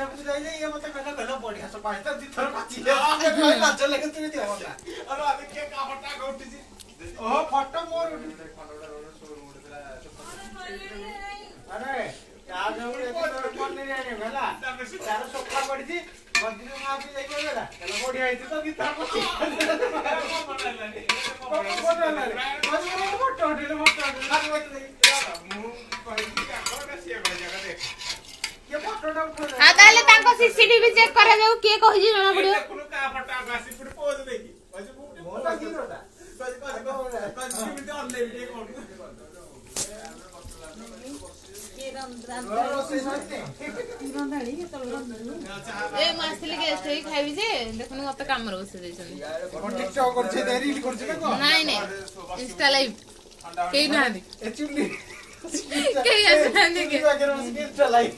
पूजा जाइए ये मत कहना कहना बढ़िया से पाए तो थोड़ा पची है लाज लगे तू दिया होला अरे अबे के का फटा गउटी जी ओ फटा मोर अरे क्या जो ये फोन नहीं आने वाला तार सोफा पड़ी थी मंदिर में आप जाई बोला चलो बढ़िया है तो गीता पची ताले तांको सीसीटीवी चेक करा जाऊ के कहि जी जणा पड़ियो देखुनु का फटा गासी पुडी पोज देकी अजे मोटा की रोटा कज मिनिट ऑनलाइन वीडियो कोड ए मासली गेस्ट होई खाइबी जे देखुनु मते काम रो बसे दैछन कोन टिकटॉक करछे दे रील करछे ना नहीं नहीं इंस्टा लाइव केही नादी एक्चुअली केही आछांदी के इंस्टा लाइव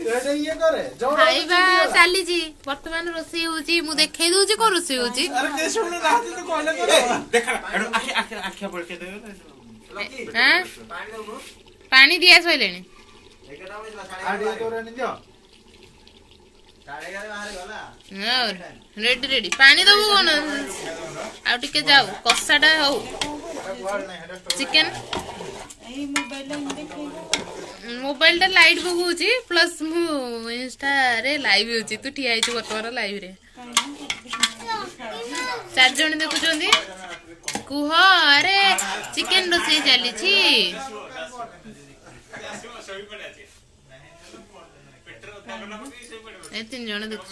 ये करे खाइबा चाली जी वर्तमान रोसई होची मु देखै दोची को रोसई होची अरे के सुन रात तो कहले करे देख आखि आखि आखि बोल के दे हां पानी दिया सोइलेनी आडियो तो रहने दियो और रेडी रेडी पानी दबु कोन आ टिके जाऊ कसाटा हो चिकन ए मोबाइल टा लाइट बगुची प्लस मु इंस्टा रे लाइव होची तू ठिया आइछु वर्तमान लाइव रे चार जण देखुचोंदी कुह अरे चिकन रोसई चली छी ए तीन जण देखुछ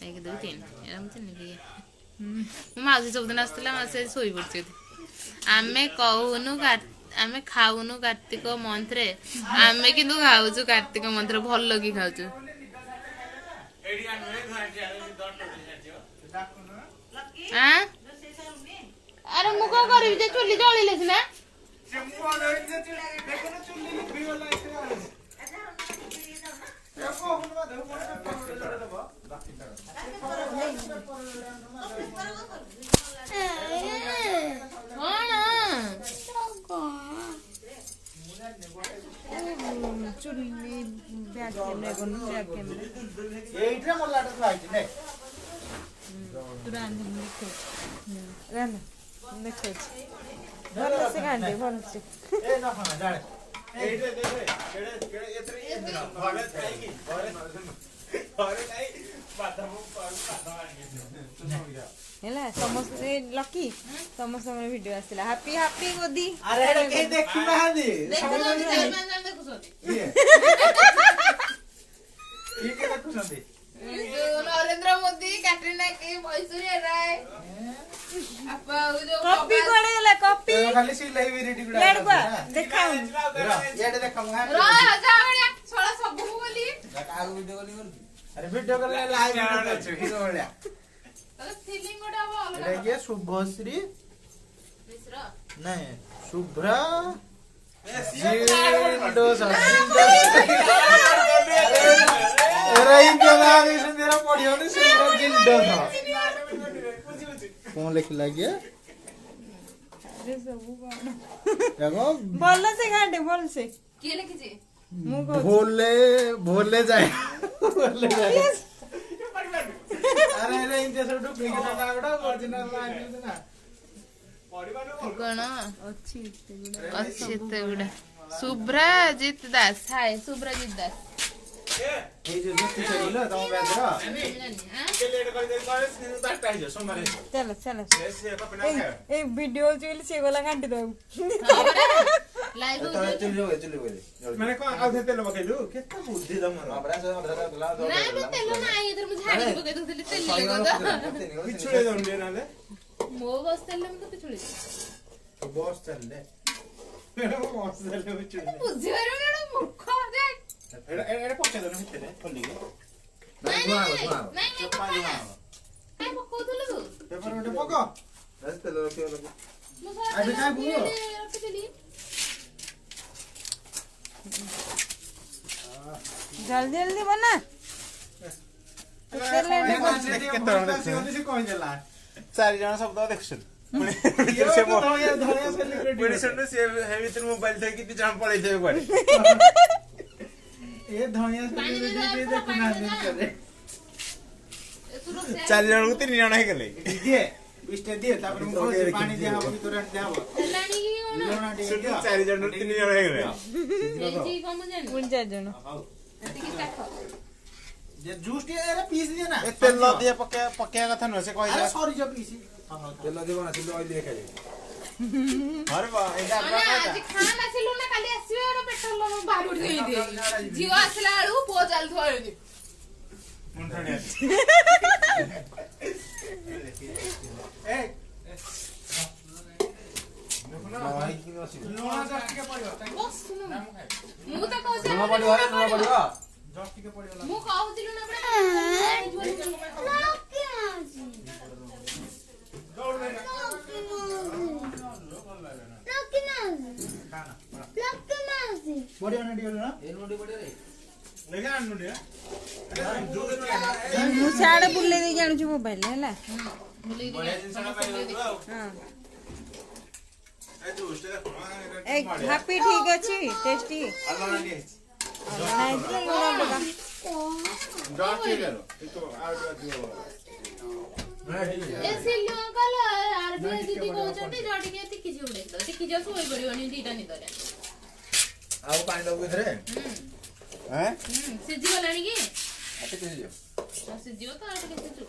1 2 3 एरम चिन्ह के माउसी सब दिन आस्तला मासे सोई पड़छे आमे कहूनु आमे खाऊनु कार्तिक मंथ रे आमे किंतु खाऊछु कार्तिक मंथ रे भल लगी खाऊछु हां अरे मु को करबी जे चुल्ली जळिले सिना चुल्ली बैक कैमरा कोन बैक कैमरा एइट्रे मोलाटा लाइट ने तुरंत देखो रन देखो भल से गांडे भल से ए ना खाना जाने एइट्रे देखे केड़े एतरे ये घरे खाई की घरे खाई बादाम बादाम आनी हेला समस्त लकी समस्त हमर वीडियो आसिला हैप्पी हैप्पी गोदी अरे एटा के देखि नाहदी ये के देखुछंदी नरेंद्र मोदी कैटरीना के ऐश्वर्या राय आपा जो कॉपी कोडेला कॉपी खाली सी लाइव रेडी गुडा लेडबा देखाऊ येडे देखम रा जावण्या छोळा सब बोली आगु वीडियो कॉलिंग कर अरे वीडियो कॉल लाइव वीडियो कर हिरो वाला तले फीलिंग गोडा हो एटा के शुभश्री मिश्र नहीं शुभ्रा जिंदो अरे इनके नाम इसे तेरा पढ़ियो ने शुभ्रा जिंदो था कौन लिख लगे अरे सब कोन देखो बोल से गांडे बोल से के लिखि छी मु को भोले भोले जाए भोले जाए अरे अरे इनके सब डुप्लीकेट ना गोटा ओरिजिनल लाइन ना कोन अच्छी तेगुडा अच्छे तेगुडा सुब्राजित दास हाय सुब्राजित दास ए जो जो चलिलो तम बेदरा के लेट कर दे करे स्क्रीन तार टाइ जो सोमवार चलो चलो से कपना है ए वीडियो चल से गोला गांडे दो लाइव तो चली बोले मैंने को आधे तेल बकेलु केता बुद्धि दम हमरा से नहीं मैं तेलो ना इधर मुझे झाड़ी बके तो तेल लगो पिछुड़े दम दे नाले मो बस तेल में तो पिछुड़े तो बॉस चल ले मेरा बॉस चल ले पिछुड़े बुझी वाला ना मूर्ख देख एड़े पके दने हिते खोली नहीं नहीं पकोतले तू पेपर में पको बस तेल रखियो लगे अबे काय बुओ जल्दी जल्दी बना चारि जण शब्द देखछन मोबाइल थे कि जण पळै थे ए धनिया से पानी दे दो, दे थोड़ा कुना पानी दे करे दो। 4 जन को 3 जन ହେଇଗଲେ ଦିଏ 20 ଟା ଦିଏ ତାପରେ ମୁଁ କହୁଛି ପାଣି ଦିଆ ହବ ଭିତରେ ଦିଆ ହବ ହେଲାଣି କି କଣ? ଲୁଣ ଟିକେ ଦିଅ 4 ଜଣ 3 ଜଣ ହେଇଗଲେ ହେଇଛି କଣ ମୁଁ ଜାଣିନି। ପୁଣି 4 ଜଣ ଏତିକି କାଠ। ଯେ ଜୁସ୍ ଟିକେ ଏରା ପିସ୍ ଦିଏ ନା ଏ ତେଲ ଦିଏ ପକେଇବା କଥା ନୁହଁ ସେ ଆରେ କହିଲା ସରି ଯ ପିସ୍ ତେଲ দিব ନା ତେଲ ଅଏଲ ଦେଖାଇ ଆରେ ବା ଏଇଟା ମାନେ ଆଜି ଖାନ ଆସିଲୁ ନା କାଲି ଆସିବେ ଏର ପେଟ୍ରୋଲ ବାହାରୁ ଉଠି ଦେଇ ଝିଅ ଆସିଲା ବେଳକୁ ପୁଅ ଚାଲୁଥିବ ଏମିତି। ମୁଣ୍ଡଣି ଏ ଲୁଣ ଜଷ୍ଟ ଟିକେ ପଡିବ ବସୁନୁ। ମୁଁ ତ କହୁଛି ଲୁଣ ପଡିବ ଲୁଣ ପଡିବ ଜଷ୍ଟ ଟିକେ ପଡିବ ମୁଁ କହୁଥିଲି ନା ପଡିବ ନା ଟିକେ ଲୁଣ ଏ ଲୁଣ ପଡିବ ରେ ଲେଖା ଆଣୁ ଟିକେ ମୁଁ ସିଆଡେ ବୁଲେଇ ଦେଇକି ଆଣୁଛି ମୋବାଇଲ ହେଲା ବଢିଆ ଜିନିଷ ଟା ପାଇଲୁ ଆଉ ହଁ ଏ ଜୁସ୍ ଟା ଏ ହାପି ଠିକ ଅଛି ଟେଷ୍ଟି ଆଲଣା ଟିକେ ନାଇଁ ତ ଲୁଣ ପକା ଜଷ୍ଟ ଟିକେ କର ଟିକେ ଆଉ ଟିକେ ଏ ସିଲୁ ଅଙ୍କଲ ଆରବି ଦିଦି କହୁଛନ୍ତି ଜଡିକି ଟିକି ଝିଅ ଉଡେଇ ଦો। ଟିକି ଝିଅ ଶୋଇ ପଡିବନି ଦିଟା ନିଦରେ। ଆଉ ପାଣି ଦବୁ ଏଥିରେ हैं ସିଝି ଗଲାଣି କି? ଆଟେ କେହି ଯିବ ସିଝିବ ତ ଆଉ ଟିକେ ସିଝୁ।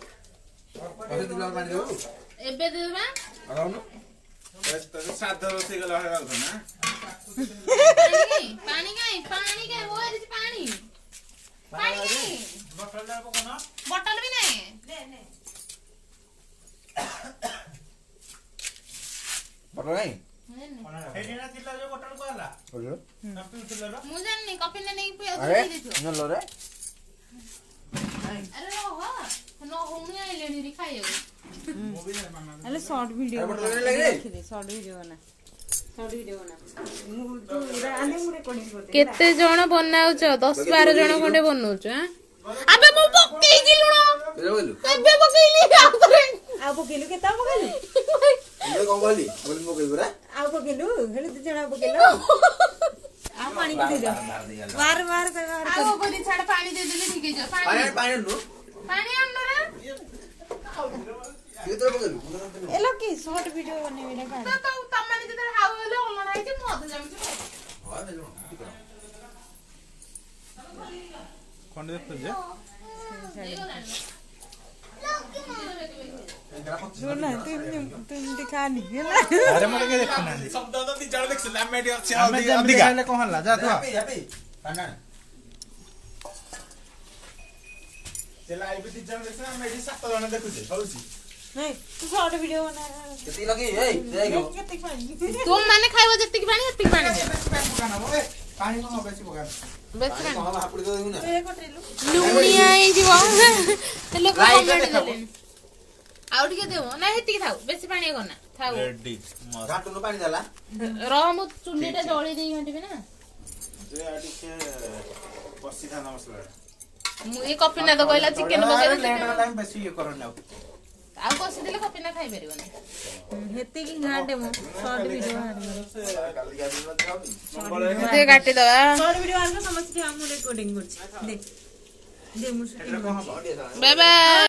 ଅଧେ ଦିନ ପାଣି ଦବୁ ଏବେ ଦେବା। ଆଉନ ତତେ ସାଧା ରୋଷେଇ କଲା ଭଳିଆ ଲାଗୁଛ ନା ପାଣି କାଇଁ ଓଏ ଦିଦି ପାଣି କାଇଁ ବୋତଲ ଟା ପକଉନ ବୋତଲ ବି ନାହିଁ। ବଡ଼ ନାଇଁ ହେଇନି ନା ଥିଲା ଯୋଉ ବୋତଲ କୁ ହେଲା ବୁଝିଲ ନା ପିଉଥିଲା ର ମୁଁ ଜାଣିନି କଫି ନେ ନେଇକି ପିଅ ଆରେ ଦେଇଥିବ। ନଲ ରେ ଆରେ ରହ ନ ହଉନି ଆଇଲେଣି ରି ଖାଇବାକୁ। ମୁଁ ବି ଜାଣି ମାମା ହେଲେ ସର୍ଟ ଭିଡିଓ ଆରେ ବଡ଼ ଲାଗେ ରଖିଦେ ସର୍ଟ ଭିଡିଓ ବନା ସର୍ଟ ଭିଡିଓ ବନା ମୁଁ ତୁ ଆନେ ମୁଁ ରେକର୍ଡିଂ କରିଦେ କେତେ ଜଣ ବନାଉଛ? 10-12 ଜଣ ଖଣ୍ଡେ ବନଉଛ। ଆବେ ମୁଁ ପକେଇଛି ଲୁଣ କେତେ କହିଲୁ ଏବେ ପକେଇଲି ଆଉ ଥରେ। ଆଉ ପକେଇଲୁ କେତେ ପକେଇଲୁ ମୁଁ କଣ କହିଲି ବୋଲି ମୁଁ କହିବି ପରା ଆଉ ପକେଇଲୁ ହେଲେ 2 ଜଣ ପକେଇଲୁ ଆଉ ପାଣି ପକେଇ ଦିଅ ବାର ବାର ବାର ଆଉ କରି ଛାଡ ପାଣି ଦେଇଦେଲେ ଠିକ ହେଇଯିବ। ପାଣି ପାଣି ପାଣି ନୁ ପାଣି ଆଣୁରେ କେତେ ପକେଇଲୁ ଏଲୋ କି ସର୍ଟ ଭିଡିଓ ବନେଇବି ନା କାଣ ତ ତମେ ଯେତେବେଳେ ହାଉ ହେଲେ ଅଲଣା ହେଇଛି ମୁଁ ଅଧେ ଜାଣିଛି। ହଁ ନେଲୁ ଠିକ ଖଣ୍ଡେ ଦେଖୁଛ ଶୁଣ ତୁ ଏମିତି ଖାନି ହେଲା ଆରେ ମୁଁ ଟିକେ ଦେଖୁନାହାନ୍ତି ଶବ୍ଦ ତ ଦି ଜଣ ଦେଖିଲେ ଆମେ ଏଠି ଅଛି ଆମେ ଯେମିତି ଖାଇଲେ କଣ ହେଲା ଯା ତୁ ହାପି ହାପି କାନା ସେ ଲାଇଭ ଦି ଜଣ ଦେଖୁଛୁ ଆମେ ଏଠି 7 ଜଣ ଦେଖୁଛେ ହଉଛି ନାଇଁ ତୁ ସର୍ଟ ଭିଡିଓ ବନା କେତେ ଲଗେଇ ଏଇ ଦେଖ କେତେ ପାଣି ତୁମ ମାନେ ଖାଇବ ଯେତିକି ପାଣି ସେତିକି ପାଣି ଦିଅ। ପାଣି କଣ ବେଶୀ ପକା ବେଶୀ ପାଣି ପାଣି କଣ ହାପୁଡି ଦେବୁ ନା ତୁ ଏ କଟେଇଲୁ ଲୁଣିଆ ହେଇଯିବ। ଲୋକ ଲାଇଟ୍ କମେଣ୍ଟ ଦେଖାବ। ଦେଲେଣି। ଆଉ ଟିକେ ଦେବ ନା ସେତିକି ଥାଉ ବେଶୀ ପାଣି କରନା ଥାଉ। ରେଡି ଘାଟୁନ ପାଣି ଦେଲା ରହ ମୁଁ ଚୁଲିଟା ଜଳି ଦେଇ ଘାଣ୍ଟିବି ନା। ଯେ ଟିକେ ପଶିଥାନ୍ତା ମସଲା ମୁଁ ଏ କଫି ନା ତ କହିଲା ଚିକେନ ଲେଟ୍ ପକେଇଲେ ହେଲା ବେଶୀ ଇଏ କରନି ଆଉ କଷି ଦେଲେ କଫି ନା ଖାଇପାରିବନି। ହେତିକି ଘାଣ୍ଟେ ମୁଁ ସର୍ଟ ଭିଡିଓ ବାହାରିବ କାଲି ଗାଡ଼ି ନ ଯାଉନି ଟିକେ କାଟିଦବା। ସର୍ଟ ଭିଡିଓ ବାହାରିବ ସମସ୍ତେ ମୁଁ ରେକର୍ଡିଂ କରୁଛି ଦେ ଦେ ମୁଁ ଏଟା କଣ ହବ ବାଏ ବାଏ।